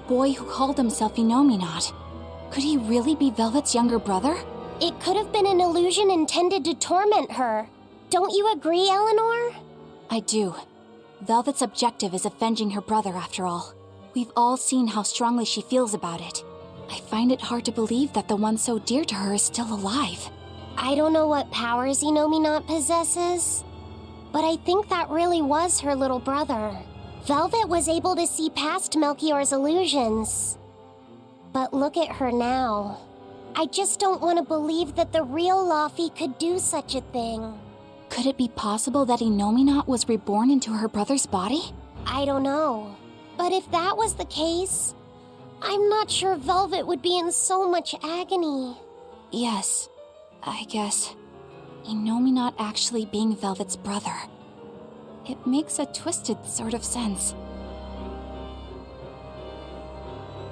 Boy who called himself Inominat. Could he really be Velvet's younger brother? It could have been an illusion intended to torment her. Don't you agree, Eleanor? I do. Velvet's objective is avenging her brother, after all. We've all seen how strongly she feels about it. I find it hard to believe that the one so dear to her is still alive. I don't know what powers Inominat possesses, but I think that really was her little brother. Velvet was able to see past Melchior's illusions. But look at her now. I just don't want to believe that the real Laufey could do such a thing. Could it be possible that Inominat was reborn into her brother's body? I don't know. But if that was the case, I'm not sure Velvet would be in so much agony. Yes, I guess. Inominat actually being Velvet's brother. It makes a twisted sort of sense.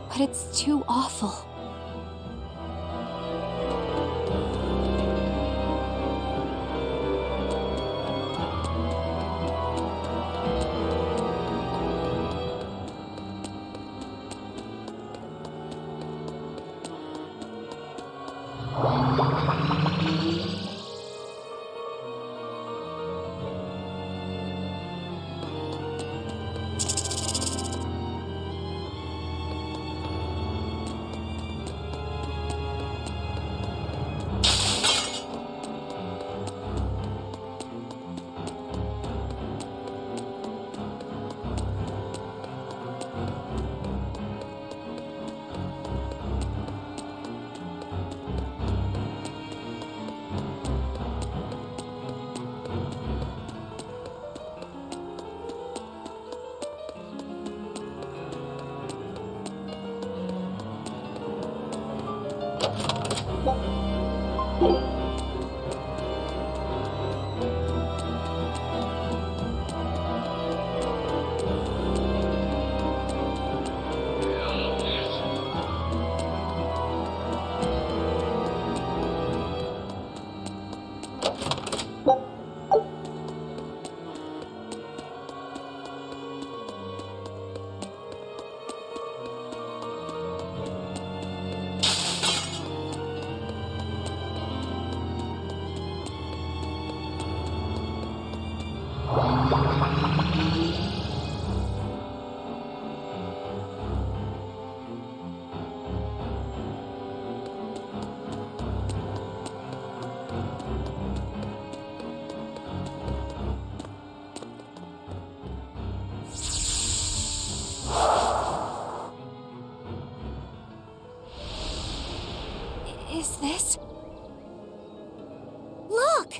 But it's too awful. Is this? Look!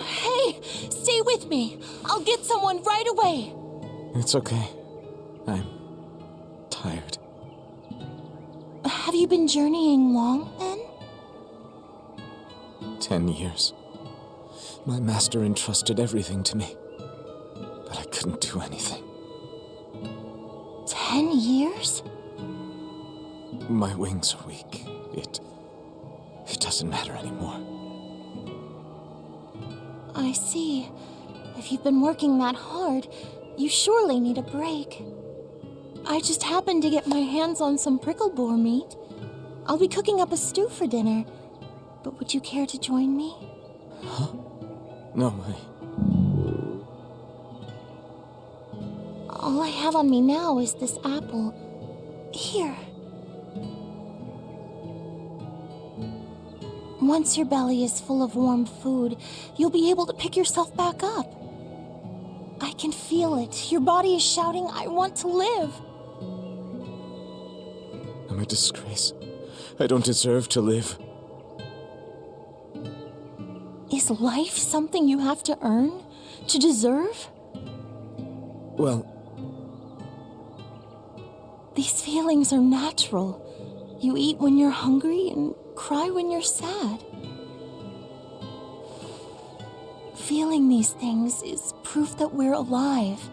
Hey, stay with me. I'll get someone right away. It's okay. I'm tired. Have you been journeying long, then? 10 years. My master entrusted everything to me, but I couldn't do anything. 10 years? My wings are weak. It doesn't matter anymore. I see. If you've been working that hard, you surely need a break. I just happened to get my hands on some prickle boar meat. I'll be cooking up a stew for dinner, but would you care to join me? Huh? No way. All I have on me now is this apple. Here. Once your belly is full of warm food, you'll be able to pick yourself back up. I can feel it. Your body is shouting, I want to live. I'm a disgrace. I don't deserve to live. Is life something you have to earn? To deserve? Well, These feelings are natural. You eat when you're hungry and cry when you're sad. Feeling these things is proof that we're alive.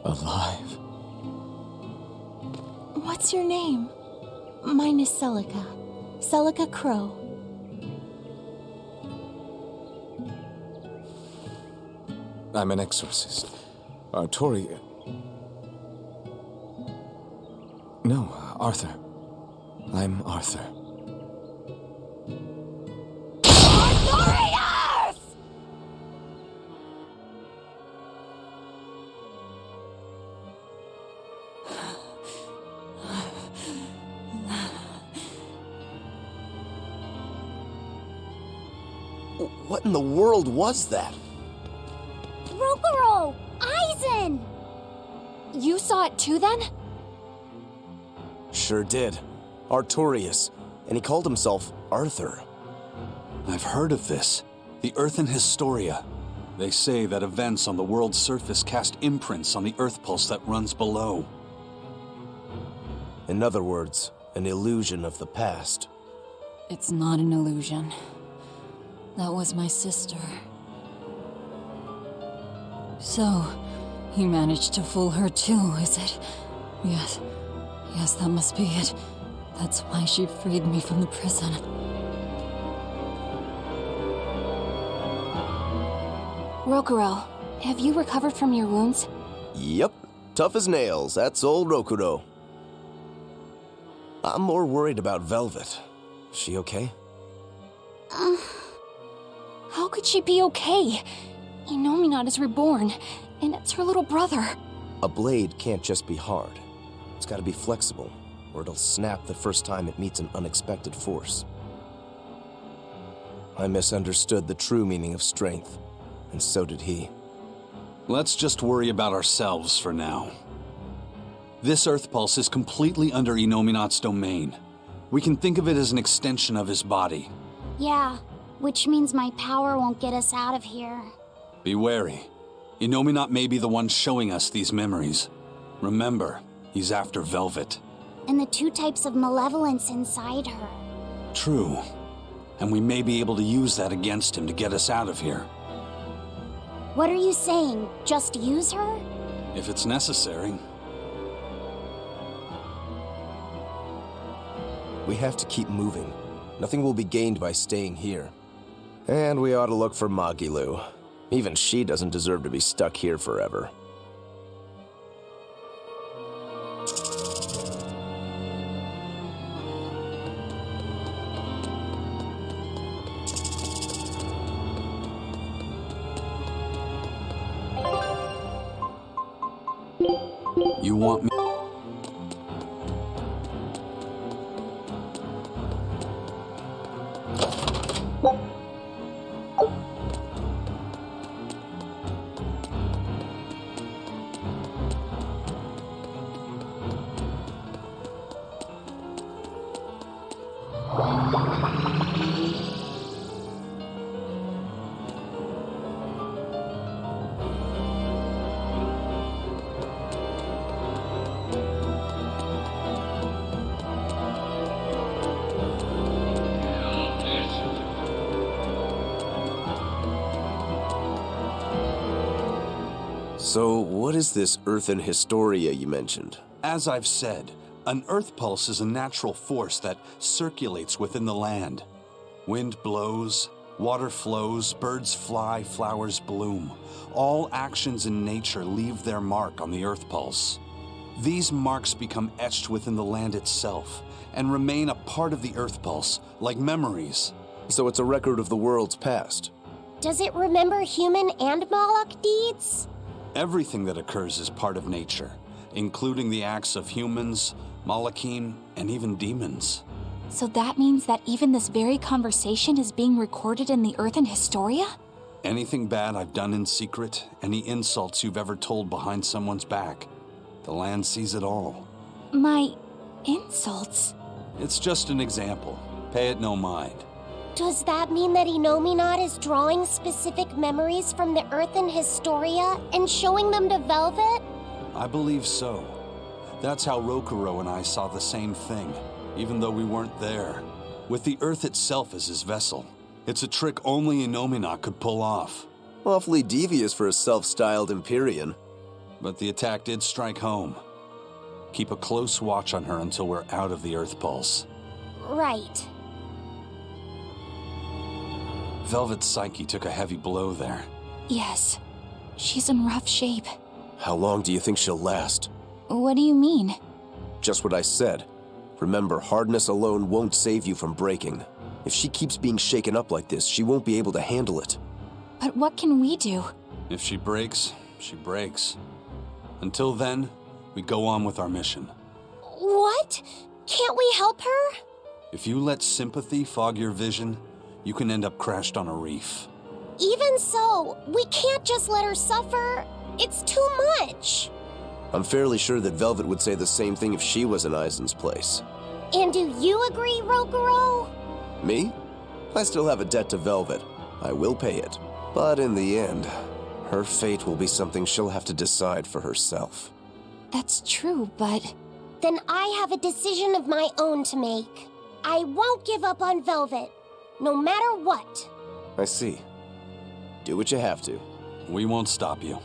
alive. What's your name? Mine is Celica. Celica Crow. I'm an exorcist. Artoria. No, Arthur. I'm Arthur. Artorias! What in the world was that? Rokuro! Aizen! You saw it too, then? Sure did. Artorias. And he called himself Arthur. I've heard of this. The Earthen Historia. They say that events on the world's surface cast imprints on the Earth pulse that runs below. In other words, an illusion of the past. It's not an illusion. That was my sister. So, he managed to fool her too, is it? Yes, that must be it. That's why she freed me from the prison. Rokuro, have you recovered from your wounds? Yep, tough as nails. That's old Rokuro. I'm more worried about Velvet. She okay? How could she be okay? Inominat is reborn, and it's her little brother. A blade can't just be hard. It's gotta be flexible, or it'll snap the first time it meets an unexpected force. I misunderstood the true meaning of strength, and so did he. Let's just worry about ourselves for now. This Earth pulse is completely under Inominat's domain. We can think of it as an extension of his body. Yeah, which means my power won't get us out of here. Be wary. Inominat may be the one showing us these memories. Remember, he's after Velvet. And the two types of malevolence inside her. True. And we may be able to use that against him to get us out of here. What are you saying? Just use her? If it's necessary. We have to keep moving. Nothing will be gained by staying here. And we ought to look for Magilu. Even she doesn't deserve to be stuck here forever. You want me? So, what is this earthen hysteria you mentioned? As I've said, an earth pulse is a natural force that circulates within the land. Wind blows, water flows, birds fly, flowers bloom. All actions in nature leave their mark on the earth pulse. These marks become etched within the land itself and remain a part of the earth pulse, like memories. So it's a record of the world's past. Does it remember human and Moloch deeds? Everything that occurs is part of nature, including the acts of humans, Malachim, and even demons. So that means that even this very conversation is being recorded in the Earthen Historia? Anything bad I've done in secret, any insults you've ever told behind someone's back, the land sees it all. My insults? It's just an example. Pay it no mind. Does that mean that Innominat is drawing specific memories from the Earthen Historia and showing them to Velvet? I believe so. That's how Rokuro and I saw the same thing, even though we weren't there. With the Earth itself as his vessel. It's a trick only Innominat could pull off. Awfully devious for a self-styled Empyrean. But the attack did strike home. Keep a close watch on her until we're out of the Earth Pulse. Right. Velvet's psyche took a heavy blow there. Yes. She's in rough shape. How long do you think she'll last? What do you mean? Just what I said. Remember, hardness alone won't save you from breaking. If she keeps being shaken up like this, she won't be able to handle it. But what can we do? If she breaks, she breaks. Until then, we go on with our mission. What? Can't we help her? If you let sympathy fog your vision, you can end up crashed on a reef. Even so, we can't just let her suffer. It's too much. I'm fairly sure that Velvet would say the same thing if she was in Aizen's place. And do you agree, Rokuro? Me? I still have a debt to Velvet. I will pay it. But in the end, her fate will be something she'll have to decide for herself. That's true, but... Then I have a decision of my own to make. I won't give up on Velvet, no matter what. I see. Do what you have to. We won't stop you.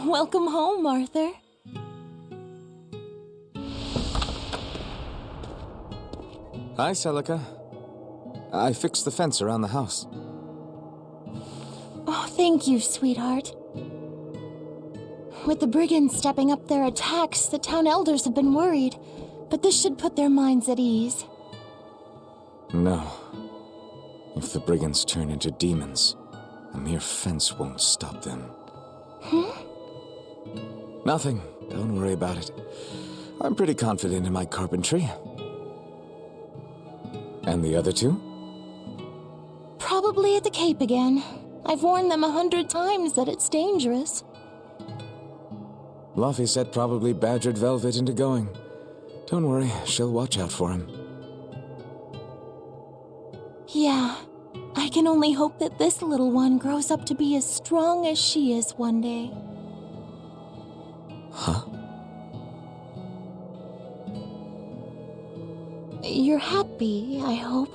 Welcome home, Arthur. Hi, Celica. I fixed the fence around the house. Oh, thank you, sweetheart. With the brigands stepping up their attacks, the town elders have been worried, but this should put their minds at ease. No. If the brigands turn into demons, a mere fence won't stop them. Nothing. Don't worry about it. I'm pretty confident in my carpentry. And the other two? Probably at the Cape again. I've warned them 100 times that it's dangerous. Luffy said probably badgered Velvet into going. Don't worry, she'll watch out for him. Yeah, I can only hope that this little one grows up to be as strong as she is one day. Huh? You're happy, I hope.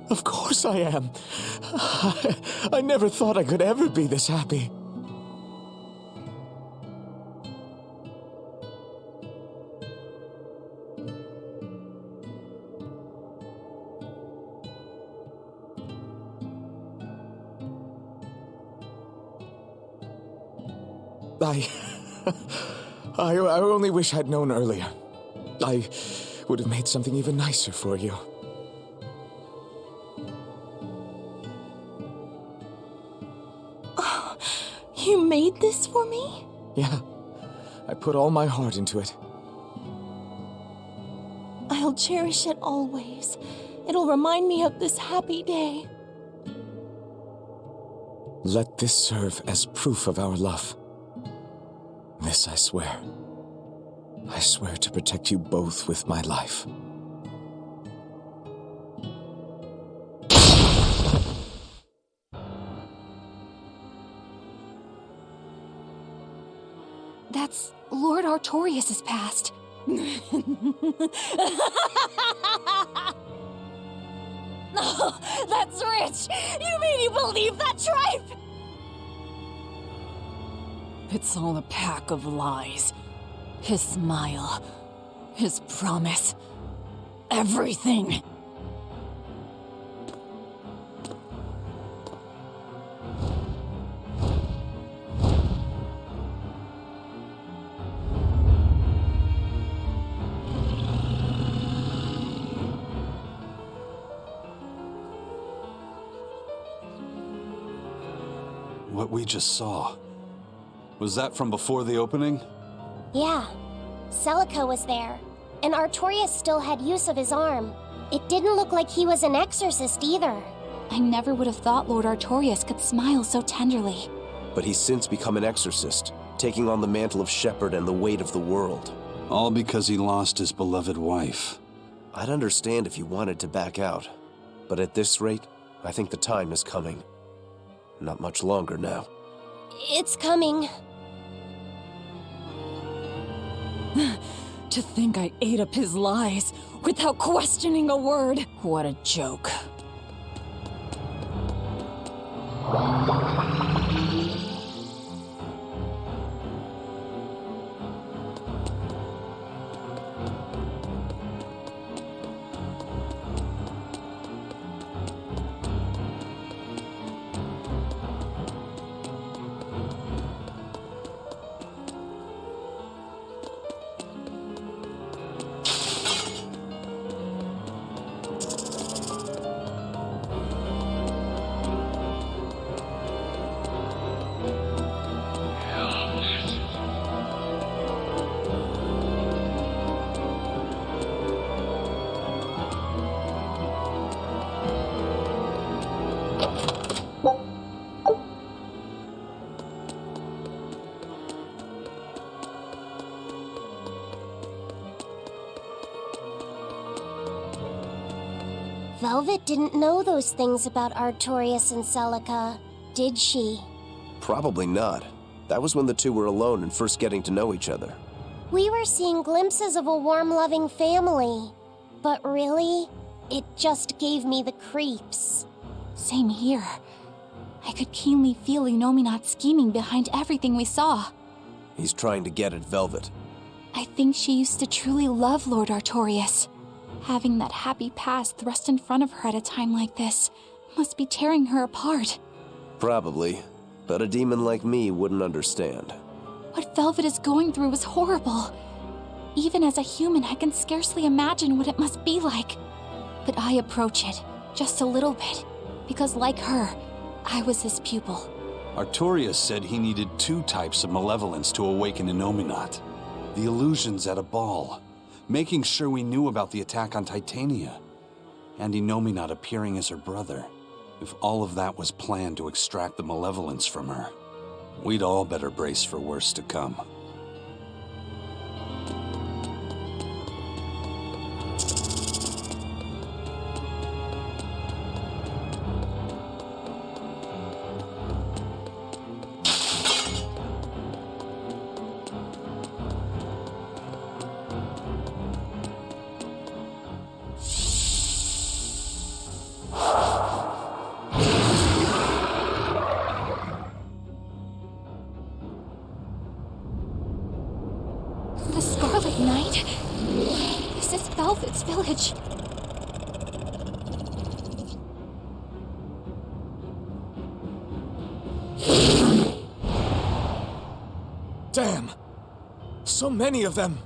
Of course I am. I never thought I could ever be this happy. I only wish I'd known earlier. I would have made something even nicer for you. Oh, you made this for me? Yeah, I put all my heart into it. I'll cherish it always. It'll remind me of this happy day. Let this serve as proof of our love. This I swear. I swear to protect you both with my life. That's Lord Artorias' past. Oh, that's rich! You mean you believe that tripe? It's all a pack of lies. His smile, his promise, everything. What we just saw. Was that from before the opening? Yeah. Celica was there, and Artorias still had use of his arm. It didn't look like he was an exorcist either. I never would have thought Lord Artorias could smile so tenderly. But he's since become an exorcist, taking on the mantle of shepherd and the weight of the world. All because he lost his beloved wife. I'd understand if you wanted to back out, but at this rate, I think the time is coming. Not much longer now. It's coming. To think I ate up his lies without questioning a word. What a joke. Velvet didn't know those things about Artorias and Celica, did she? Probably not. That was when the two were alone and first getting to know each other. We were seeing glimpses of a warm, loving family. But really, it just gave me the creeps. Same here. I could keenly feel Innominat scheming behind everything we saw. He's trying to get at Velvet. I think she used to truly love Lord Artorias. Having that happy past thrust in front of her at a time like this must be tearing her apart. Probably, but a demon like me wouldn't understand. What Velvet is going through is horrible. Even as a human, I can scarcely imagine what it must be like. But I approach it, just a little bit, because like her, I was his pupil. Artorias said he needed 2 types of malevolence to awaken Innominat. The illusions at a ball, making sure we knew about the attack on Titania, and Innominat appearing as her brother. If all of that was planned to extract the malevolence from her, we'd all better brace for worse to come. The Scarlet Knight? This is Velvet's village. Damn! So many of them!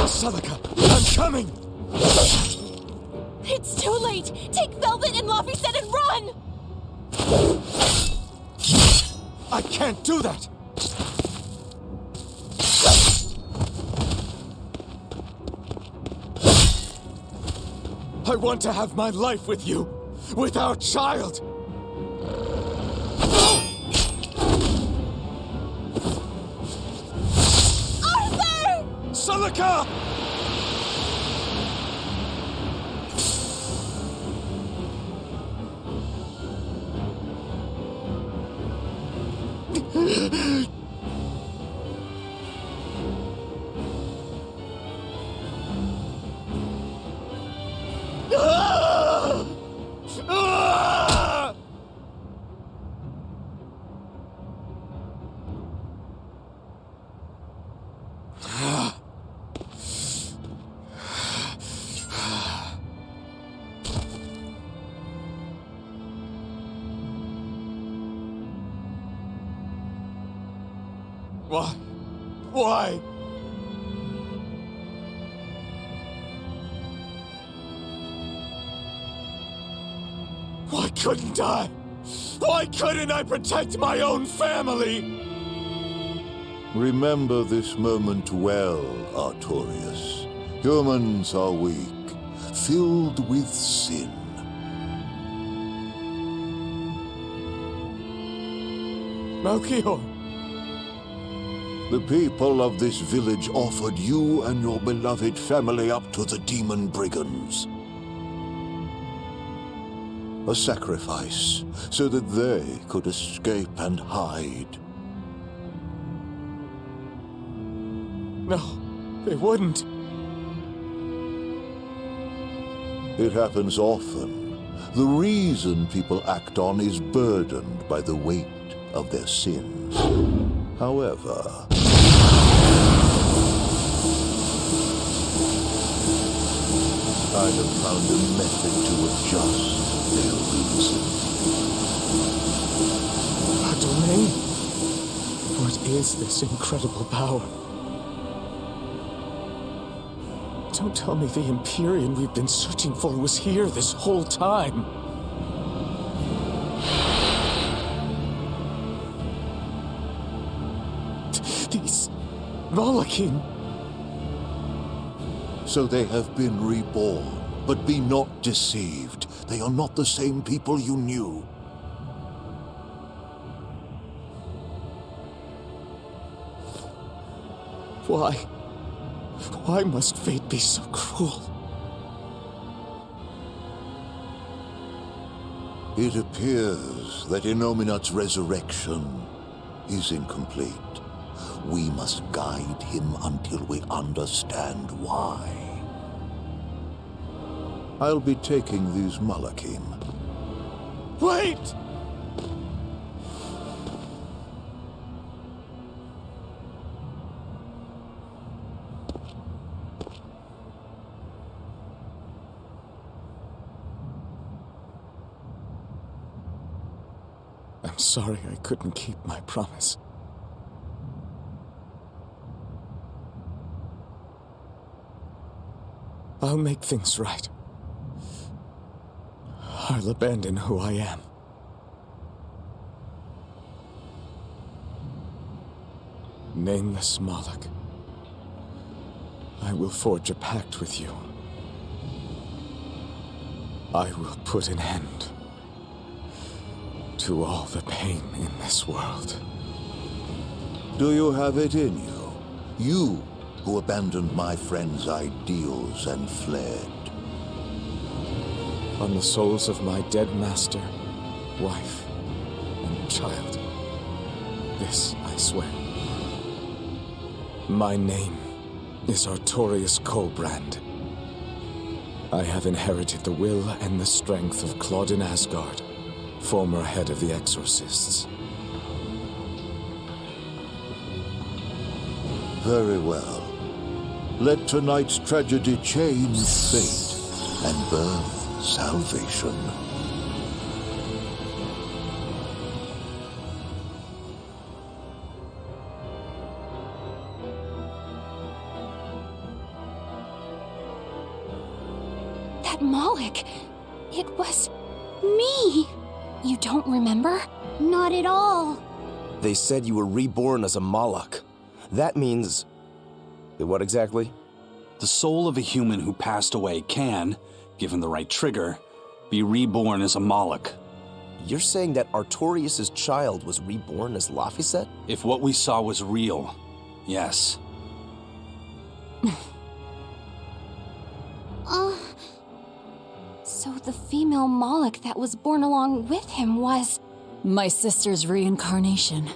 Celica, I'm coming! It's too late! Take Velvet and Laphicet and run! I can't do that! I want to have my life with you, with our child! Arthur! Celica! Why? Why? Why couldn't I? Why couldn't I protect my own family? Remember this moment well, Artorias. Humans are weak, filled with sin. Melchior, The people of this village offered you and your beloved family up to the demon brigands. A sacrifice, so that they could escape and hide. no, they wouldn't. It happens often. The reason people act on is burdened by the weight of their sins. However, I have found a method to adjust their reason. Adonai? What is this incredible power? Don't tell me the Empyrean we've been searching for was here this whole time. These Malachim. So they have been reborn, but be not deceived. They are not the same people you knew. Why? Why must fate be so cruel? It appears that Innominat's resurrection is incomplete. We must guide him until we understand why. I'll be taking these Malachim. Wait! I'm sorry I couldn't keep my promise. I'll make things right. I'll abandon who I am. Nameless Moloch, I will forge a pact with you. I will put an end to all the pain in this world. Do you have it in you? You who abandoned my friend's ideals and fled. On the souls of my dead master, wife, and child, this I swear. My name is Artorius Colbrand. I have inherited the will and the strength of Claudin Asgard, former head of the Exorcists. Very well. Let tonight's tragedy change fate and birth salvation. That Moloch, it was me. You don't remember? Not at all. They said you were reborn as a Moloch. That means... what exactly? The soul of a human who passed away can, given the right trigger, be reborn as a Moloch. You're saying that Artorius' child was reborn as Laphicet? If what we saw was real, yes. So the female Moloch that was born along with him was... My sister's reincarnation,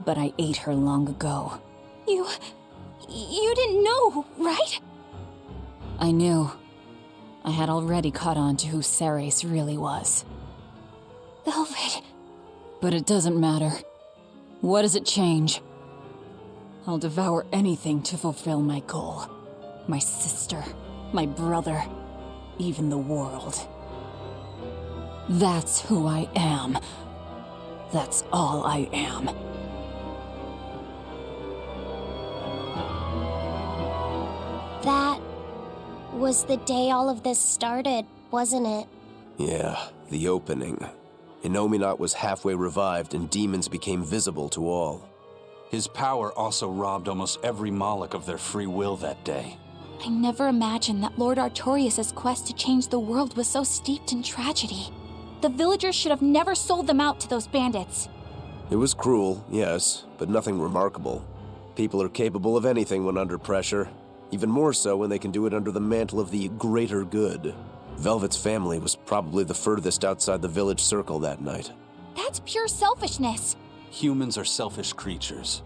but I ate her long ago. You didn't know, right? I knew. I had already caught on to who Ceres really was. Velvet. But it doesn't matter. What does it change? I'll devour anything to fulfill my goal. My sister, my brother, even the world. That's who I am. That's all I am. That was the day all of this started, wasn't it? Yeah, the opening. Innominat was halfway revived and demons became visible to all. His power also robbed almost every Moloch of their free will that day. I never imagined that Lord Artorius' quest to change the world was so steeped in tragedy. The villagers should have never sold them out to those bandits. It was cruel, yes, but nothing remarkable. People are capable of anything when under pressure. Even more so when they can do it under the mantle of the greater good. Velvet's family was probably the furthest outside the village circle that night. That's pure selfishness. Humans are selfish creatures.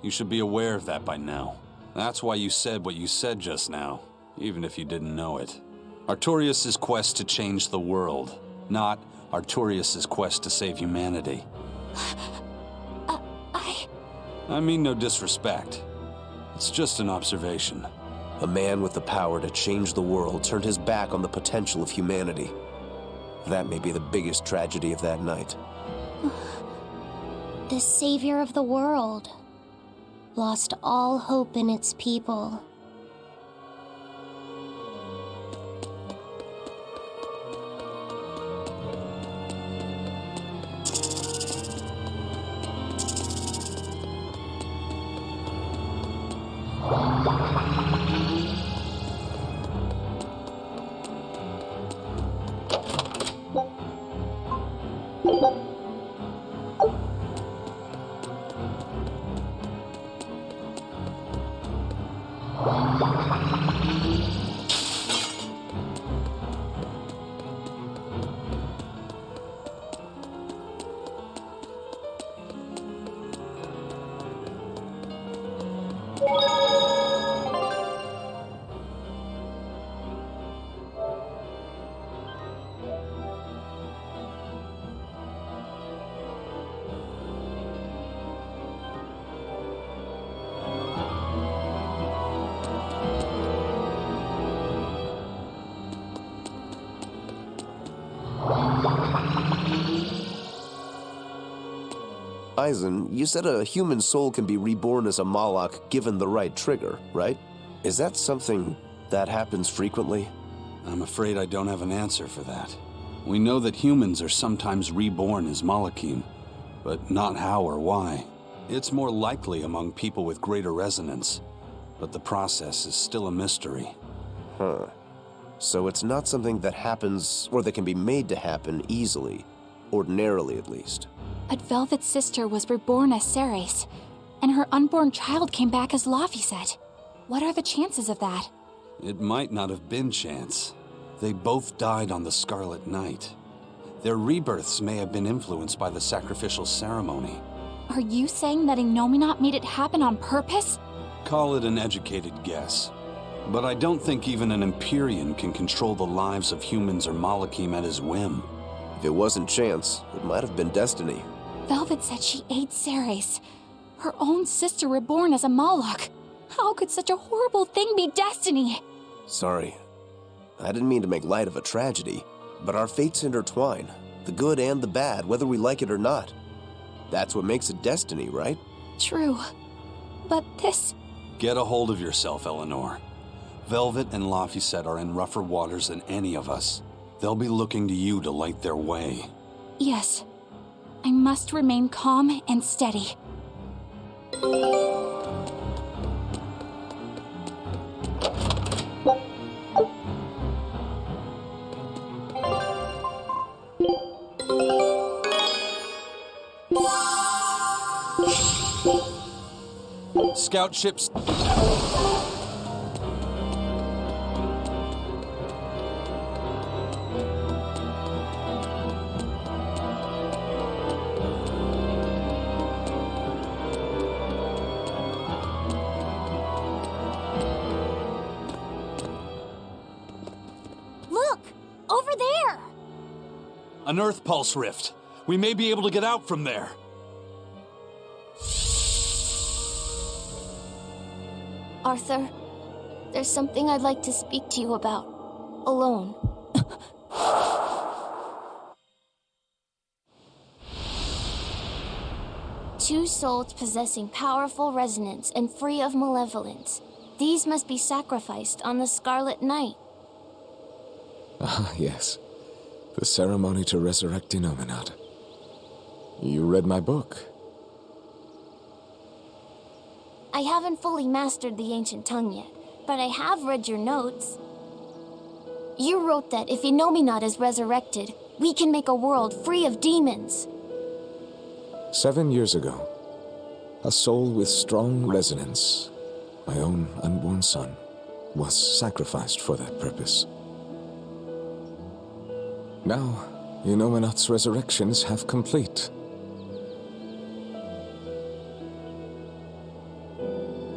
You should be aware of that by now. That's why you said what you said just now, even if you didn't know it. Artorius' quest to change the world, not Artorius' quest to save humanity. I mean no disrespect. It's just an observation. A man with the power to change the world turned his back on the potential of humanity. That may be the biggest tragedy of that night. The savior of the world lost all hope in its people. Aizen, you said a human soul can be reborn as a Malak given the right trigger, right? Is that something that happens frequently? I'm afraid I don't have an answer for that. We know that humans are sometimes reborn as Malakim, but not how or why. It's more likely among people with greater resonance, but the process is still a mystery. Huh. So it's not something that happens, or that can be made to happen easily, ordinarily at least. But Velvet's sister was reborn as Ceres, and her unborn child came back as Laphicet. What are the chances of that? It might not have been chance. They both died on the Scarlet Night. Their rebirths may have been influenced by the sacrificial ceremony. Are you saying that Innominat made it happen on purpose? Call it an educated guess. But I don't think even an Empyrean can control the lives of humans or Malakim at his whim. If it wasn't chance, it might have been destiny. Velvet said she ate Ceres, her own sister reborn as a Moloch. How could such a horrible thing be destiny? Sorry. I didn't mean to make light of a tragedy, but our fates intertwine, the good and the bad, whether we like it or not. That's what makes it destiny, right? True. But this... Get a hold of yourself, Eleanor. Velvet and Laphicet are in rougher waters than any of us. They'll be looking to you to light their way. Yes. I must remain calm and steady. Scout ships... Look! Over there! An Earth Pulse rift. We may be able to get out from there. Arthur, there's something I'd like to speak to you about. Alone. Two souls possessing powerful resonance and free of malevolence. These must be sacrificed on the Scarlet Night. Ah, yes. The ceremony to resurrect Innominat. You read my book. I haven't fully mastered the ancient tongue yet, but I have read your notes. You wrote that if Innominat is resurrected, we can make a world free of demons. 7 years ago, a soul with strong resonance, my own unborn son, was sacrificed for that purpose. Now, Innominat's resurrection is half complete.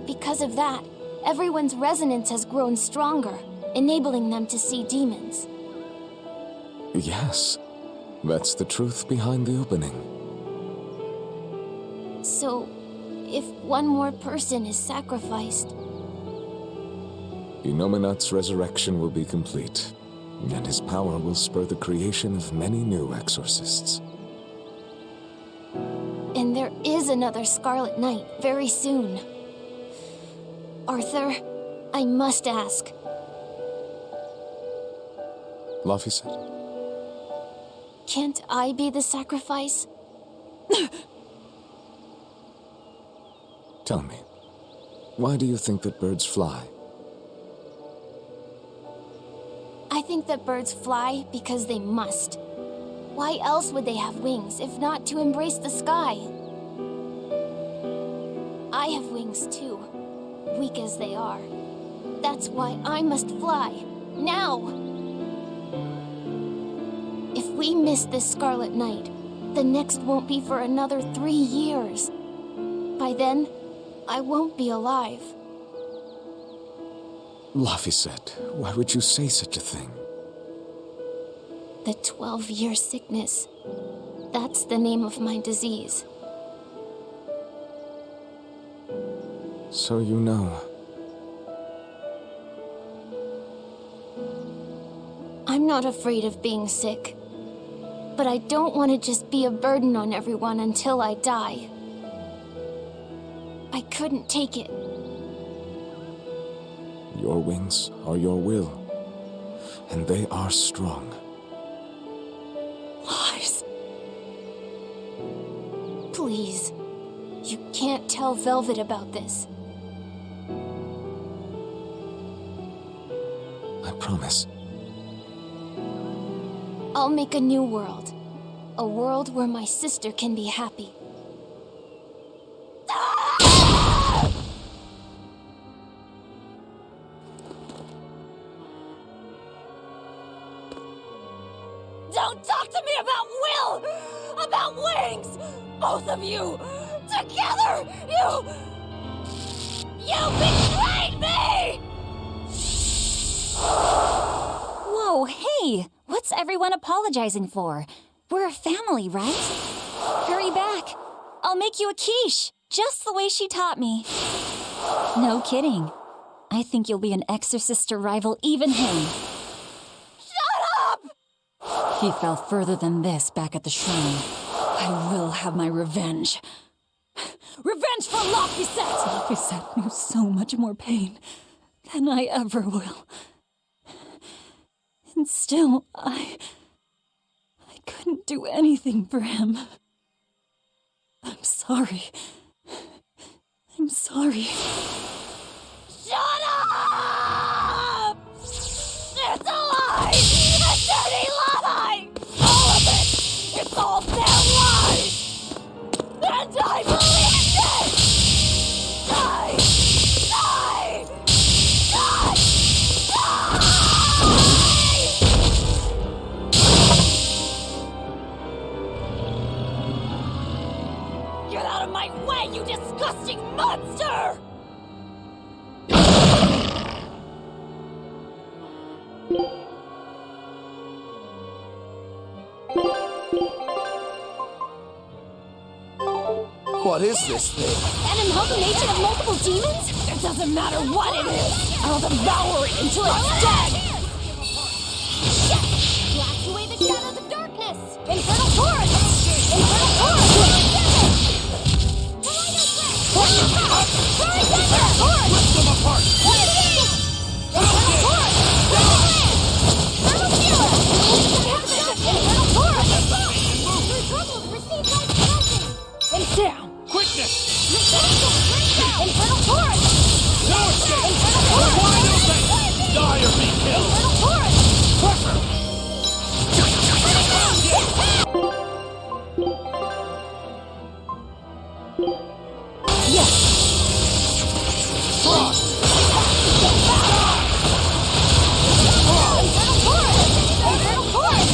Because of that, everyone's resonance has grown stronger, enabling them to see demons. Yes, that's the truth behind the opening. So, if one more person is sacrificed... Innominat's resurrection will be complete, and his power will spur the creation of many new exorcists. And there is another Scarlet Night very soon. Arthur, I must ask. Laphicet? Can't I be the sacrifice? Tell me, why do you think that birds fly? I think that birds fly because they must. Why else would they have wings if not to embrace the sky? I have wings too, weak as they are. That's why I must fly, now! If we miss this Scarlet Night, the next won't be for another 3 years. By then, I won't be alive. Laphicet, why would you say such a thing? The 12-year sickness. That's the name of my disease. So you know. I'm not afraid of being sick. but I don't want to just be a burden on everyone until I die. I couldn't take it. Your wings are your will, and they are strong. Lies. Please, you can't tell Velvet about this. I promise. I'll make a new world. A world where my sister can be happy. Don't talk to me about will! About wings! Both of you! Together! You betrayed me! Whoa, hey! What's everyone apologizing for? We're a family, right? Hurry back. I'll make you a quiche, just the way she taught me. No kidding. I think you'll be an exorcist to rival even him. Shut up! He fell further than this back at the shrine. I will have my revenge. Revenge for Laphicet! Laphicet knew so much more pain than I ever will. And still, I couldn't do anything for him. I'm sorry. I'm sorry. Shut up! It's a lie! A dirty lie! All of it! It's all their lies! And I believed it! Die! Die! Die! Die! Get out of my way, you disgusting monster! What is this thing? An amalgamation of multiple demons? It doesn't matter what it is! I'll devour it until it's dead! Yes! Blast away the shadows of darkness! Infernal Torrent! Infernal Torrent! Rip them apart! Infernal Torrent! Infernal Killer! Infernal Torrent! Your troubles receive my blessing! And down! Quickness! Infernal Torrent! No escape! Infernal We're Torrent! wide open! Die or be killed! Infernal Torrent! Pressure! Frost! Infernal Torrent! Infernal Torrent!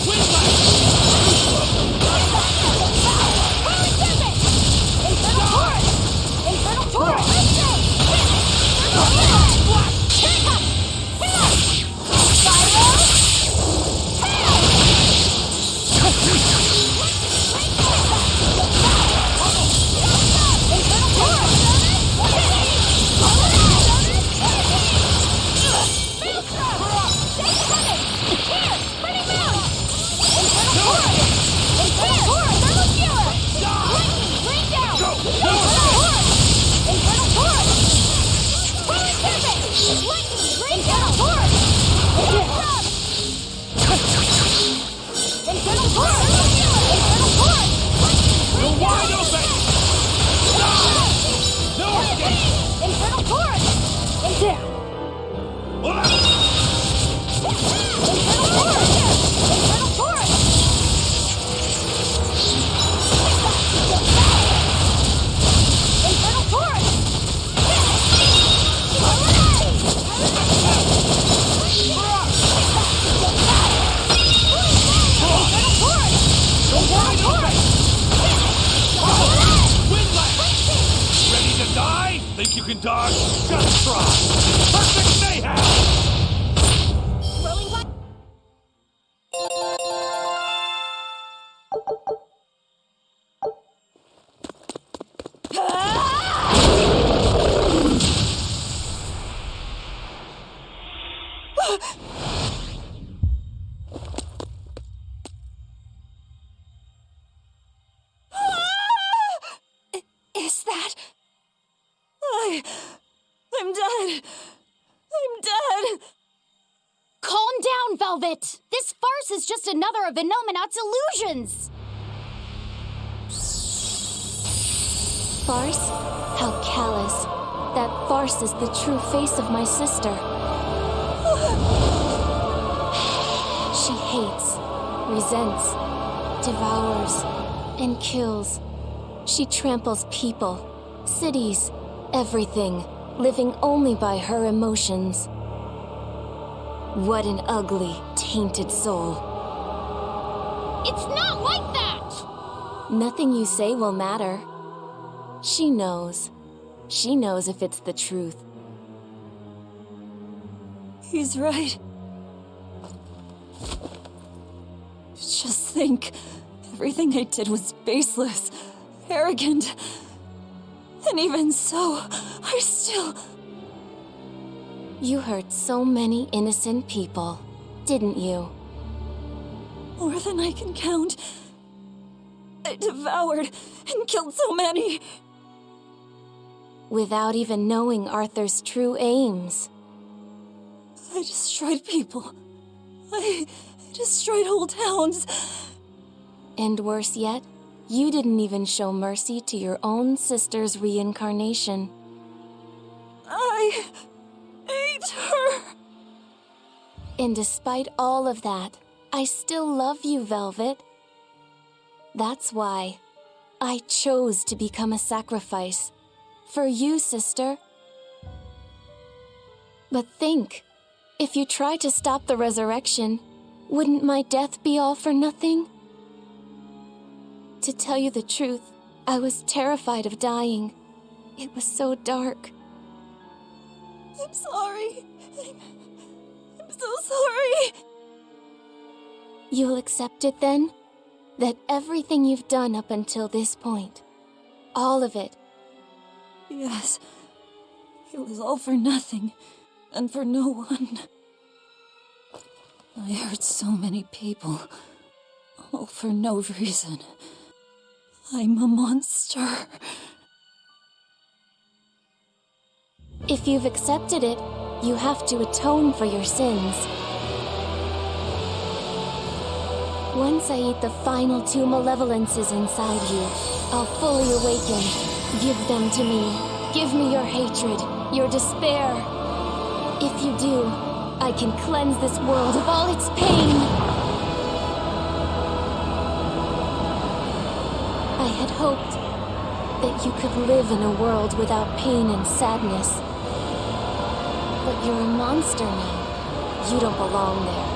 Wind blast! Infernal Torrent! Infernal Torrent! You're wide open! No escape! Infernal Torrent! And down! Infernal Torrent! Infernal Torrent! Infernal Torrent! You're wide open! Wind blast! Ready to die? Think you can dodge? Just try! Perfect mayhem! Rolling black. is just another of Inominat's illusions! Farce? How callous. That farce is the true face of my sister. She hates, resents, devours, and kills. She tramples people, cities, everything, living only by her emotions. What an ugly, tainted soul. It's not like that! Nothing you say will matter. She knows. She knows if it's the truth. He's right. Just think, everything I did was baseless, arrogant. And even so, I still... You hurt so many innocent people, didn't you? More than I can count. I devoured and killed so many. Without even knowing Arthur's true aims. I destroyed people. I destroyed whole towns. And worse yet, you didn't even show mercy to your own sister's reincarnation. I ate her. And despite all of that, I still love you, Velvet. That's why I chose to become a sacrifice. For you, sister. But think, if you try to stop the resurrection, wouldn't my death be all for nothing? To tell you the truth, I was terrified of dying. It was so dark. I'm sorry. I'm so sorry. You'll accept it then? That everything you've done up until this point, all of it, Yes. It was all for nothing, and for no one. I hurt so many people, all for no reason. I'm a monster. if you've accepted it, you have to atone for your sins. Once I eat the final 2 malevolences inside you, I'll fully awaken. Give them to me. Give me your hatred, your despair. If you do, I can cleanse this world of all its pain. I had hoped that you could live in a world without pain and sadness. But you're a monster now. You don't belong there.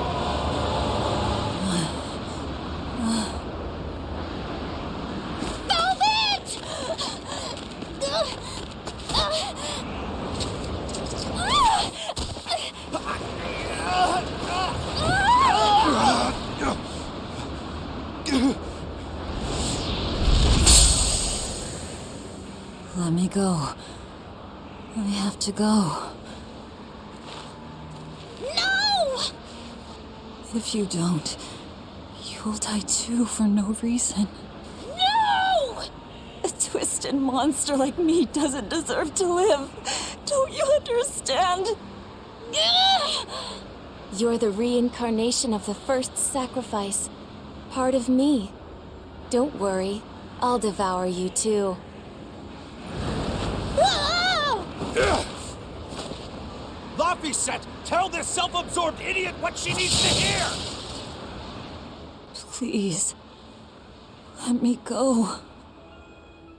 Let me go. I have to go. No! If you don't, you'll die too for no reason. No! A twisted monster like me doesn't deserve to live. Don't you understand? You're the reincarnation of the first sacrifice. Part of me. Don't worry, I'll devour you too. Laphicet, tell this self-absorbed idiot what she needs to hear! Please, let me go.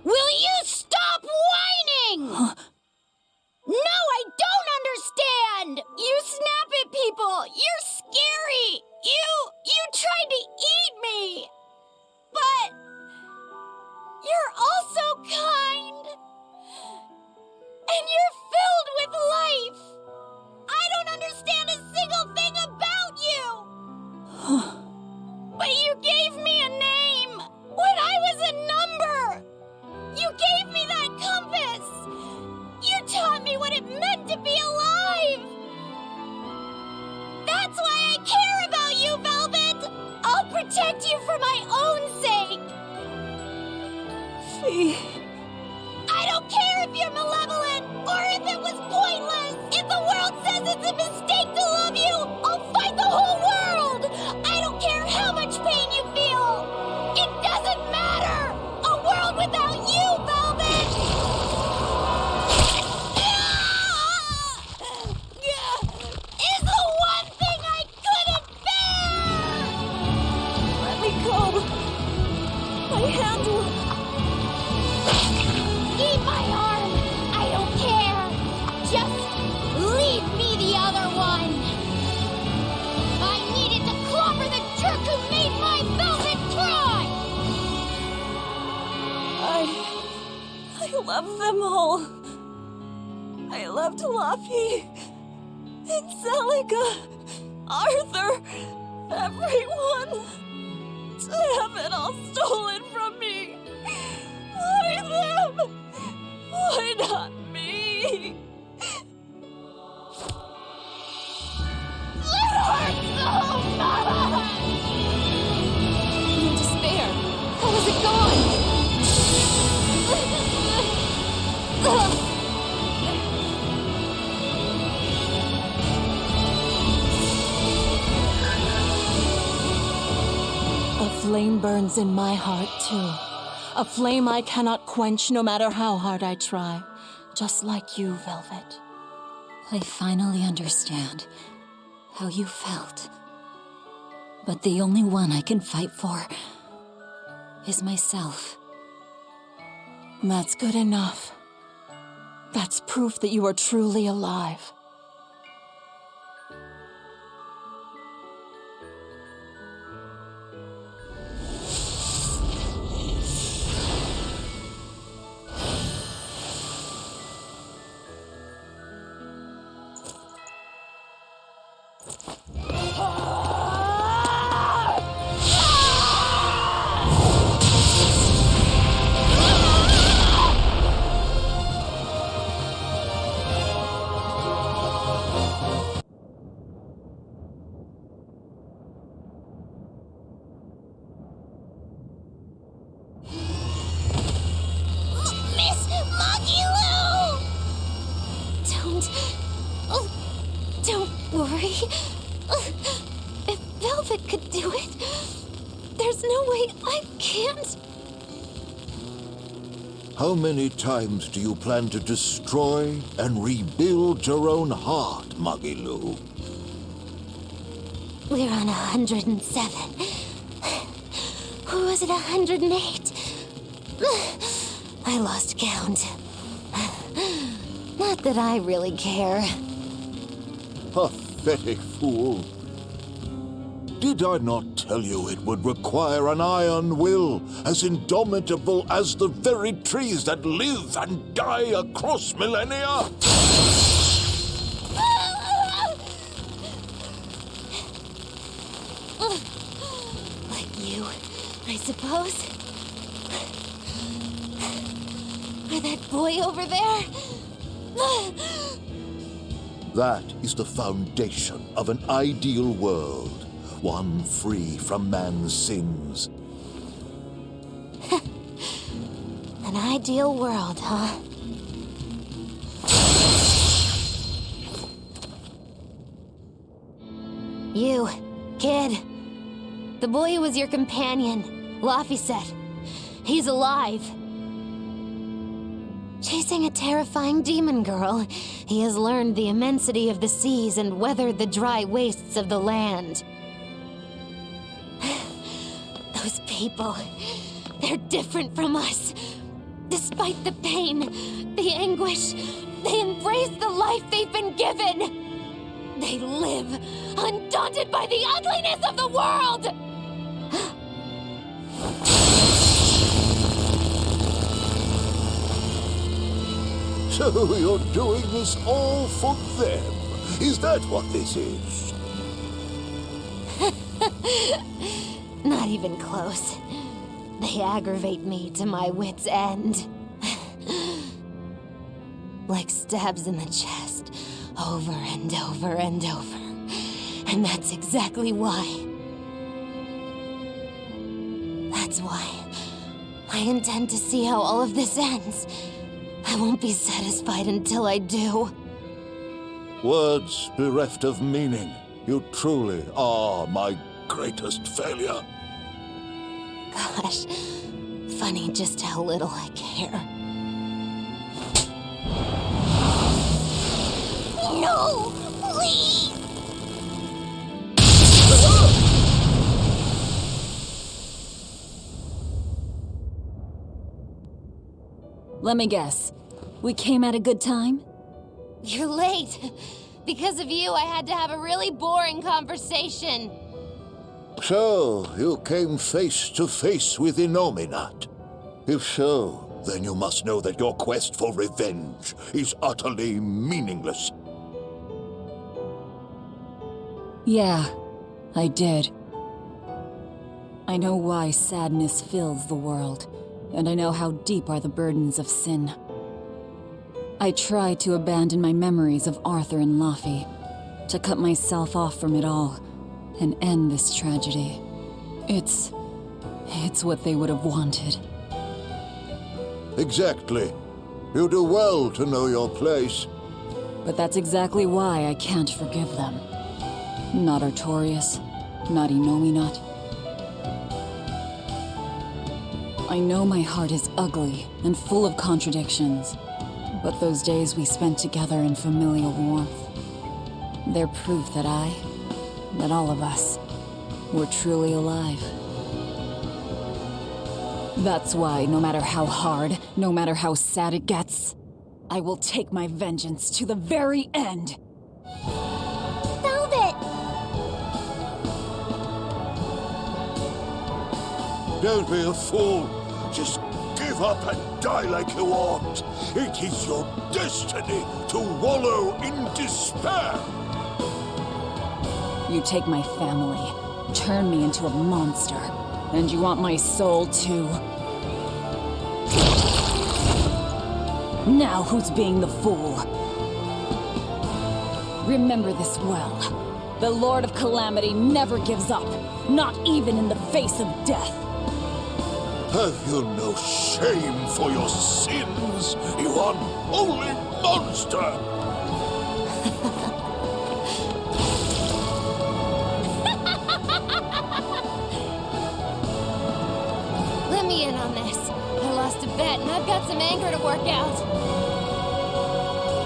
Will you stop whining? No, I don't understand! You snap at people! You're scary! You tried to eat me! But you're also kind! And you're filled with life! I don't understand a single thing about you! But you gave me a name! When I was a number! You gave me that compass! You taught me what it meant to be alive! That's why I care about you, Velvet! I'll protect you for my own sake! Fee. I don't care if you're malevolent, or if it was pointless! If the world says it's a mistake to love you, I'll fight the whole world! I don't care My hand will... Eat my arm! I don't care! Just leave me the other one! I needed to clobber the jerk who made my velvet cry! I love them all. I loved Laffy, and Celica, Arthur, everyone. To have it all stolen from me. Why them? Why not me? It hurts so much! In despair. How is it gone? A flame burns in my heart, too. A flame I cannot quench no matter how hard I try. Just like you, Velvet. I finally understand how you felt. But the only one I can fight for is myself. That's good enough. That's proof that you are truly alive. Miss Magilou! Don't worry. If Velvet could do it, there's no way I can't. How many times do you plan to destroy and rebuild your own heart, Magilou? We're on 107. Or was it 108? I lost count. Not that I really care. Pathetic fool. Did I not tell you it would require an iron will as indomitable as the very trees that live and die across millennia? Like you, I suppose. Or that boy over there. That is the foundation of an ideal world, one free from man's sins. An ideal world, huh? You, kid. The boy who was your companion, Laffy said. He's alive. Chasing a terrifying demon girl, he has learned the immensity of the seas and weathered the dry wastes of the land. Those people, they're different from us. Despite the pain, the anguish, they embrace the life they've been given. They live, undaunted by the ugliness of the world! So you're doing this all for them? Is that what this is? Not even close. They aggravate me to my wit's end. Like stabs in the chest, over and over and over. And that's exactly why. That's why I intend to see how all of this ends. I won't be satisfied until I do. Words bereft of meaning. You truly are my greatest failure. Gosh, funny just how little I care. No! Please! Let me guess. We came at a good time? You're late. Because of you, I had to have a really boring conversation. So, you came face to face with Innominat. If so, then you must know that your quest for revenge is utterly meaningless. Yeah, I did. I know why sadness fills the world, and I know how deep are the burdens of sin. I tried to abandon my memories of Arthur and Laffy, to cut myself off from it all, and end this tragedy. It's what they would have wanted. Exactly. You do well to know your place. But that's exactly why I can't forgive them. Not Artorias, not Innominat. I know my heart is ugly and full of contradictions, but those days we spent together in familial warmth, they're proof that all of us, were truly alive. That's why, no matter how hard, no matter how sad it gets, I will take my vengeance to the very end. Velvet! Don't be a fool. Just give up and die like you ought. It is your destiny to wallow in despair. You take my family, turn me into a monster, and you want my soul too. Now who's being the fool? Remember this well. The Lord of Calamity never gives up, not even in the face of death. Have you no shame for your sins, you unholy monster? Let me in on this. I lost a bet and I've got some anger to work out.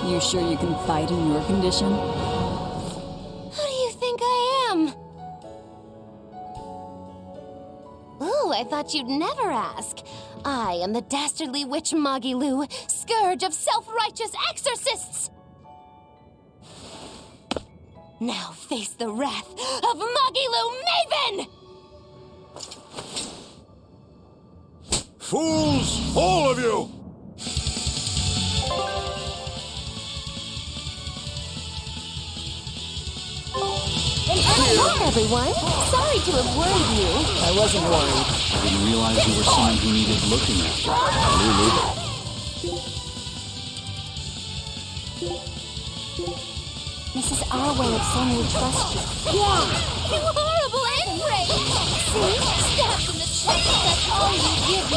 You sure you can fight in your condition? Who do you think I am? Ooh, I thought you'd never ask. I am the dastardly witch Magilu, scourge of self-righteous exorcists! Now face the wrath of Magilu Maven! Fools, all of you! An hour, everyone! Sorry to have worried you. I wasn't worried. I didn't realize you were someone who needed looking after. This is our way of saying we trust you. Yeah! You horrible ingrate! See? Stabbed in the chest, that's all you give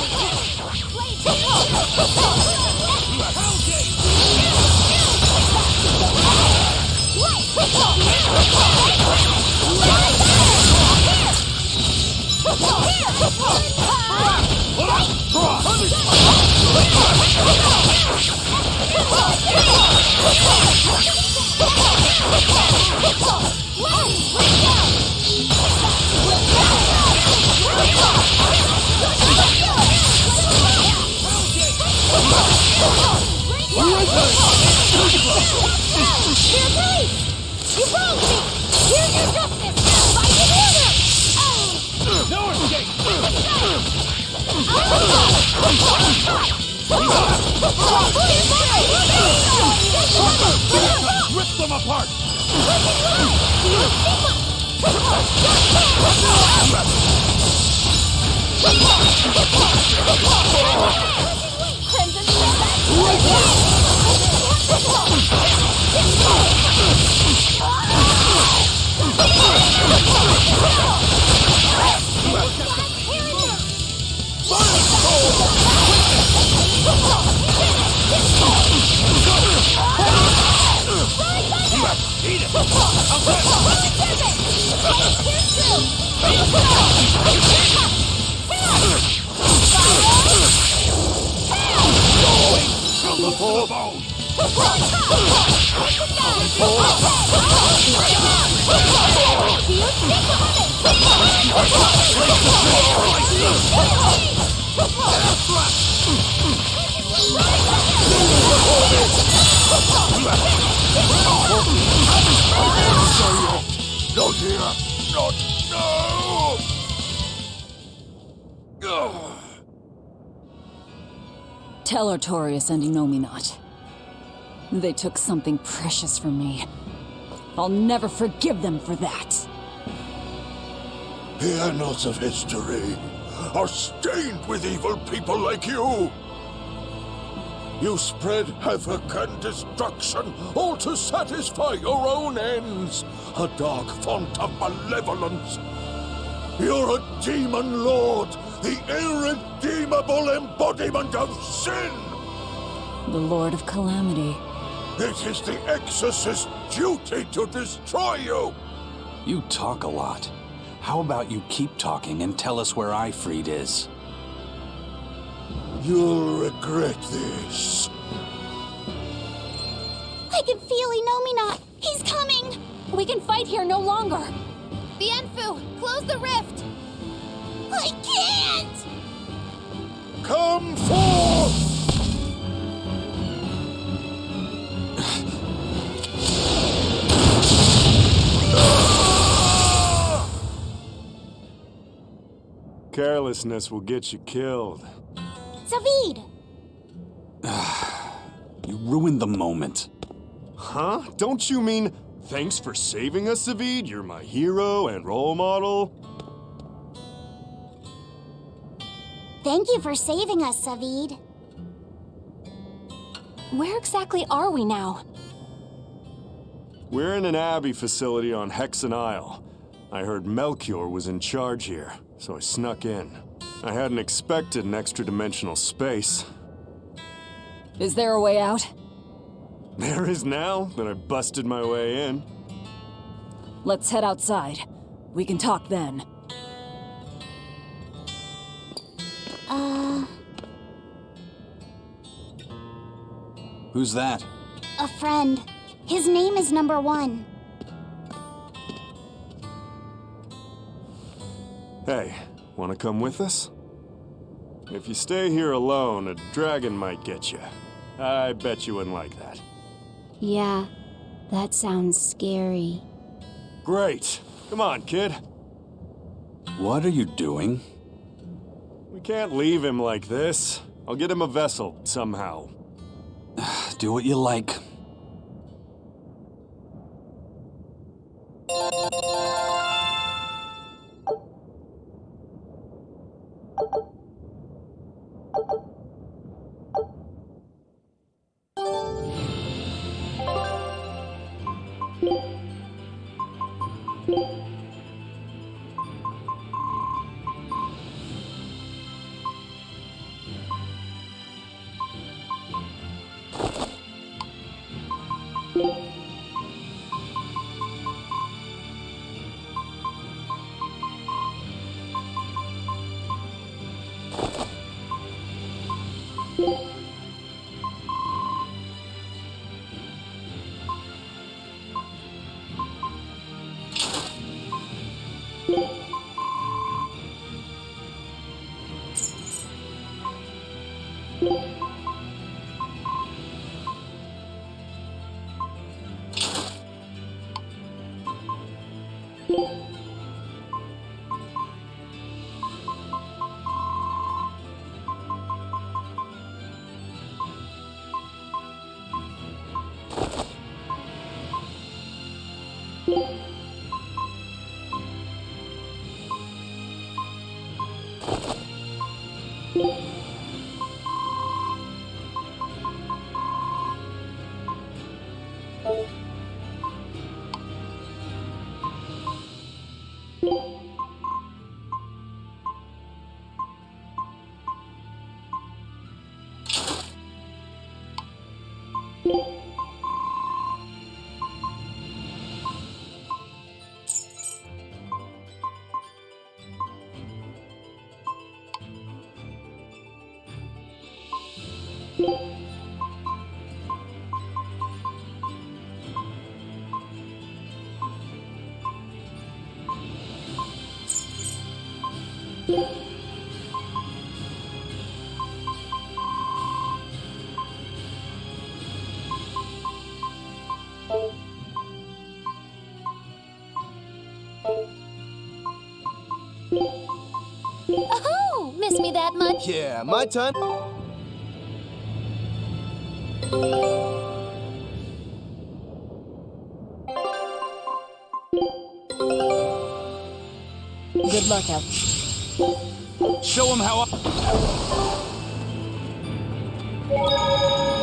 You wronged me! Here's your justice! Fight in order! No escape! Rip them apart! Right! here! Not now! Ugh. Tell Artorias and Innominat. They took something precious from me. I'll never forgive them for that. The annals of history are stained with evil people like you. You spread havoc and destruction, all to satisfy your own ends. A dark font of malevolence. You're a demon lord, the irredeemable embodiment of sin. The Lord of Calamity. It is the Exorcist's duty to destroy you. You talk a lot. How about you keep talking and tell us where Ifrit is? You'll regret this. I can feel Innominat. He's coming. We can fight here no longer. Bienfu, close the rift. I can't. Come forth! Carelessness will get you killed. Zavid! You ruined the moment. Huh? Don't you mean, thanks for saving us, Zavid? You're my hero and role model? Thank you for saving us, Zavid. Where exactly are we now? We're in an Abbey facility on Hexen Isle. I heard Melchior was in charge here, so I snuck in. I hadn't expected an extra-dimensional space. Is there a way out? There is now that I busted my way in. Let's head outside. We can talk then. Who's that? A friend. His name is Number 1. Hey, wanna come with us? If you stay here alone, a dragon might get you. I bet you wouldn't like that. Yeah, that sounds scary. Great. Come on, kid. What are you doing? We can't leave him like this. I'll get him a vessel, somehow. Do what you like. miss me that much? Yeah, my time. Good luck out. Show him how I...